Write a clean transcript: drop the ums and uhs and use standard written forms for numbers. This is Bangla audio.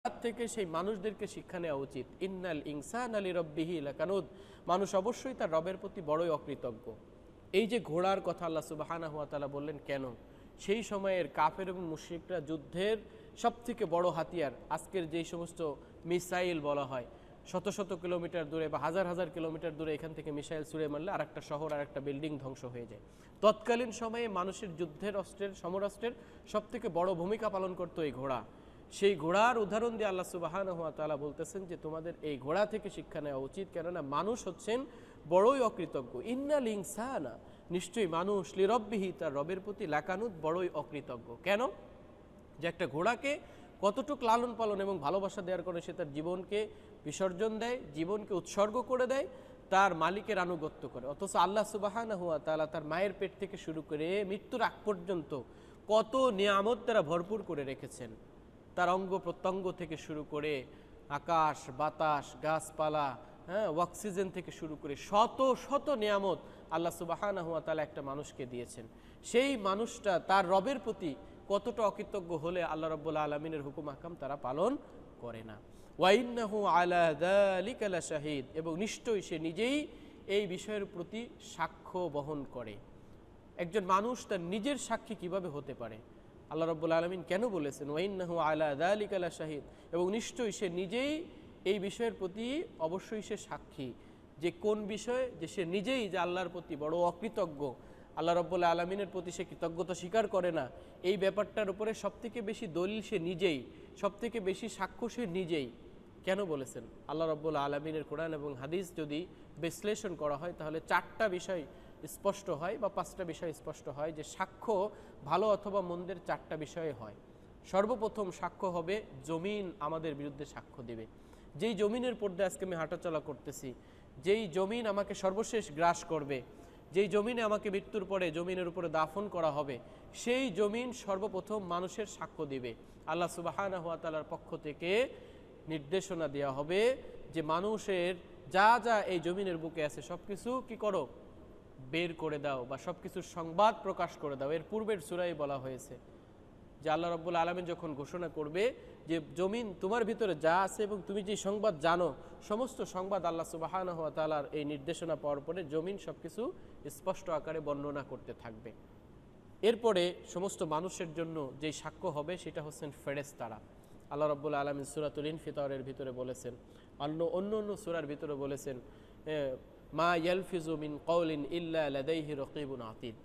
থেকে সেই মানুষদেরকে শিক্ষা নেওয়া উচিত। ইন্নাল ইনসানা লিরাব্বিহি লাকানুদ, মানুষ অবশ্যই তার রবের প্রতি বড়ই অকৃতজ্ঞ। এই যে ঘোড়ার কথা আল্লাহ সুবহানাহু ওয়া তাআলা বললেন কেন? সেই সময়ের কাফের এবং মুশরিকরা যুদ্ধের সবথেকে বড় হাতিয়ার, আজকের যেই সমস্ত মিসাইল বলা হয়, শত শত কিলোমিটার দূরে বা হাজার হাজার কিলোমিটার দূরে এখান থেকে মিসাইল ছুড়ে মারলে আর একটা শহর আর একটা বিল্ডিং ধ্বংস হয়ে যায়। তৎকালীন সময়ে মানুষের যুদ্ধের অস্ত্রের সমরাস্ত্রের সবথেকে বড় ভূমিকা পালন করতো এই ঘোড়া। সেই ঘোড়ার উদাহরণ দিয়ে আল্লাহ সুবহানাহু ওয়া তাআলা বলতেছেন যে তোমাদের এই ঘোড়া থেকে শিক্ষা নেওয়া উচিত, কেননা মানুষ হচ্ছেন বড়ই অকৃতজ্ঞ। ইন্নাল ইনসানা, নিশ্চয়ই মানুষ, লিরাব্বিহি, তার রবের প্রতি লাকানুত, বড়ই অকৃতজ্ঞ। কেন? যে একটা ঘোড়াকে কতটুক লালন পালন এবং ভালোবাসা দেওয়ার কারণে সে তার জীবনকে বিসর্জন দেয়, জীবনকে উৎসর্গ করে দেয়, তার মালিকের আনুগত্য করে। অথচ আল্লাহ সুবহানাহু ওয়া তাআলা তার মায়ের পেট থেকে শুরু করে মৃত্যুর আগ পর্যন্ত কত নিয়ামত তারা ভরপুর করে রেখেছেন। তার অঙ্গ প্রত্যঙ্গ থেকে শুরু করে আকাশ বাতাস গাছপালা, অক্সিজেন থেকে শুরু করে শত শত নিয়ামত আল্লাহ সুবহানাহু ওয়া তাআলা একটা মানুষকে দিয়েছেন। সেই মানুষটা তার রবের প্রতি কতটা অকৃতজ্ঞ হলে আল্লাহ রাব্বুল আলামিনের হুকুম আহকাম তারা পালন করে না। ওয়া ইন্নাহু আলা যালিকা লাশাহিদ, এবং নিশ্চয়ই সে নিজেই এই বিষয়ের প্রতি সাক্ষ্য বহন করে। একজন মানুষ তার নিজের সাক্ষী কিভাবে হতে পারে? আল্লাহ রাব্বুল আলামিন কেন বলেছেন ওয়া ইন্নাহু আলা যালিকা লাশাহিদ, এবং নিশ্চয়ই সে নিজেই এই বিষয়ের প্রতি অবশ্যই সে সাক্ষী। যে কোন বিষয়ে? যে সে নিজেই যে আল্লাহর প্রতি বড় অকৃতজ্ঞ, আল্লাহ রাব্বুল আলামিনের প্রতি সে কৃতজ্ঞতা স্বীকার করে না, এই ব্যাপারটার উপরে সবথেকে বেশি দলিল সে নিজেই, সবথেকে বেশি সাক্ষ্য সে নিজেই। কেন বলেছেন? আল্লাহ রাব্বুল আলামিনের কোরআন এবং হাদিস যদি বিশ্লেষণ করা হয় তাহলে চারটা বিষয় স্পষ্ট হয় বা পাঁচটা বিষয় স্পষ্ট হয় যে সাক্ষ্য ভালো অথবা মন্দের চারটা বিষয়ে হয়। সর্বপ্রথম সাক্ষ্য হবে জমিন আমাদের বিরুদ্ধে সাক্ষ্য দেবে। যেই জমিনের পর্দায় আজকে আমি হাঁটাচলা করতেছি, যেই জমিন আমাকে সর্বশেষ গ্রাস করবে, যেই জমিনে আমাকে মৃত্যুর পরে জমিনের উপরে দাফন করা হবে, সেই জমিন সর্বপ্রথম মানুষের সাক্ষ্য দিবে। আল্লাহ সুবহানাহু ওয়া তাআলার পক্ষ থেকে নির্দেশনা দেওয়া হবে যে মানুষের যা যা এই জমিনের বুকে আছে সব কিছু কি করো, বের করে দাও, বা সব কিছুর সংবাদ প্রকাশ করে দাও। এর পূর্বের সূরায় বলা হয়েছে যে আল্লাহ রাব্বুল আলামিন যখন ঘোষণা করবে যে জমিন তোমার ভিতরে যা আছে এবং তুমি যে সংবাদ জানো, সমস্ত সংবাদ আল্লাহ সুবহানাহু ওয়া তাআলার এই নির্দেশনা পাওয়ার পরে জমিন সব কিছু স্পষ্ট আকারে বর্ণনা করতে থাকবে। এরপরে সমস্ত মানুষের জন্য যেই সাক্ষ্য হবে সেটা হচ্ছেন ফেরেশতারা। আল্লাহ রাব্বুল আলামিন সূরাতুল ইনফিতারের ভিতরে বলেছেন, অন্য অন্য সূরার ভিতরে বলেছেন, মা ইয়ালফিজু মিন কওলিন ইল্লা লাদাইহি রাকিবুন আতীদ,